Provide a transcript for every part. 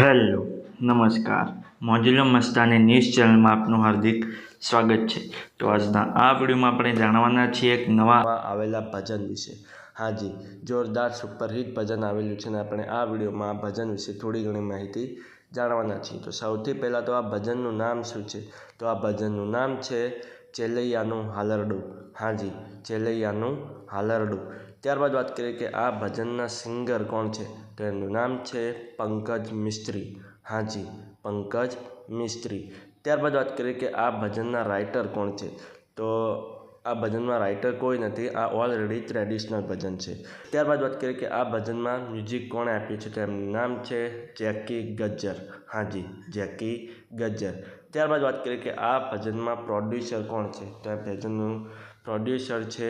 Hello નમસ્કાર મોજુલો Mastani news ચેનલમાં આપનું હાર્દિક સ્વાગત છે। તો આજના આ વિડીયોમાં આપણે જાણવાના છીએ એક નવા આવેલા ભજન વિશે। હાજી, જોરદાર સુપરહિટ ભજન આવેલું છે ને આપણે આ વિડીયોમાં આ ભજન વિશે થોડી ઘણી માહિતી જાણવાના છીએ। તો સૌથી પહેલાં તો આ ભજનનું નામ શું છે? તો આ ભજનનું નામ છે ચેલૈયાનું હાલરડું। હાજી, ચેલૈયાનું હાલરડું। ત્યારબાદ વાત કરીએ કે આ ભજનના સિંગર કોણ છે? તો એમનું નામ છે પંકજ મિસ્ત્રી। હાજી, પંકજ મિસ્ત્રી। ત્યારબાદ વાત કરીએ કે આ ભજનના રાઇટર કોણ છે? તો આ ભજનમાં રાઇટર કોઈ નથી, આ ઓલરેડી ટ્રેડિશનલ ભજન છે। ત્યારબાદ વાત કરીએ કે આ ભજનમાં મ્યુઝિક કોણે આપ્યું છે? તો એમનું નામ છે જેકી ગજ્જર। હાજી, જેકી ગજ્જર। ત્યારબાદ વાત કરીએ કે આ ભજનમાં પ્રોડ્યુસર કોણ છે? તો આ ભજનનું પ્રોડ્યુસર છે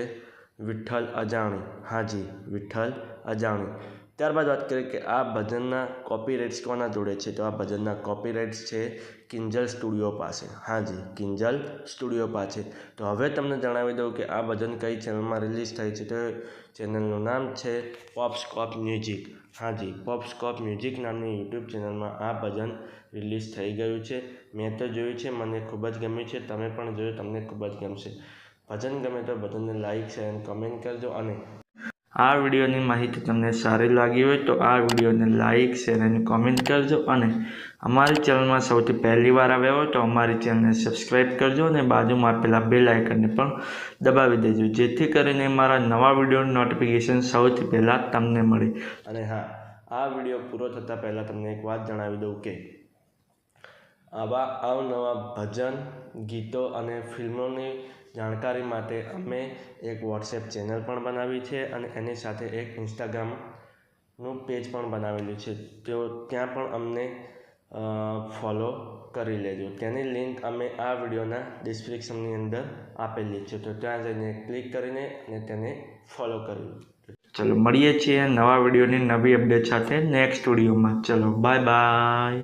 વિઠ્ઠલ અજાણી। હાજી, વિઠ્ઠલ અજાણી। ત્યારબાદ વાત કરીએ કે આ ભજનના કોપીરાઇટ્સ કોના જોડે છે? તો આ ભજનના કોપીરાઇટ્સ છે કિંજલ સ્ટુડિયો પાસે। હાજી, કિંજલ સ્ટુડિયો પાસે। તો હવે તમને જણાવી દઉં કે આ ભજન કઈ ચેનલમાં રિલીઝ થાય છે? તો ચેનલનું નામ છે પોપસ્કોપ મ્યુઝિક। હાજી, પોપસ્કોપ મ્યુઝિક નામની યુટ્યુબ ચેનલમાં આ ભજન રિલીઝ થઈ ગયું છે। મેં તો જોયું છે, મને ખૂબ જ ગમ્યું છે। તમે પણ જોયું, તમને ખૂબ જ ગમશે। ભજન ગમે તો ભજનને લાઇક શેર અને કમેન્ટ કરજો। અને આ વિડીયોની માહિતી તમને સારી લાગી હોય તો આ વિડીયોને લાઇક શેર અને કોમેન્ટ કરજો। અને અમારી ચેનલમાં સૌથી પહેલી વાર આવ્યા હોય તો અમારી ચેનલને સબસ્ક્રાઈબ કરજો અને બાજુમાં આપેલા બેલ આઇકનને પણ દબાવી દેજો, જેથી કરીને મારા નવા વિડીયોનું નોટિફિકેશન સૌથી પહેલાં તમને મળે। અને હા, આ વિડીયો પૂરો થતાં પહેલાં તમને એક વાત જણાવી દઉં કે આવા અવનવા ભજન, ગીતો અને ફિલ્મોની જાણકારી માટે અમે એક વોટ્સએપ ચેનલ પણ બનાવી છે અને એની સાથે એક ઇન્સ્ટાગ્રામનું પેજ પણ બનાવેલું છે। તો ત્યાં પણ અમને ફોલો કરી લેજો। તેની લિંક અમે આ વિડીયોના ડિસ્ક્રિપ્શનની અંદર આપેલી છે, તો ત્યાં જઈને ક્લિક કરીને અને તેને ફોલો કરી લો। ચલો મળીએ છીએ નવા વિડીયોની નવી અપડેટ સાથે નેક્સ્ટ વિડીયોમાં। ચલો બાય બાય।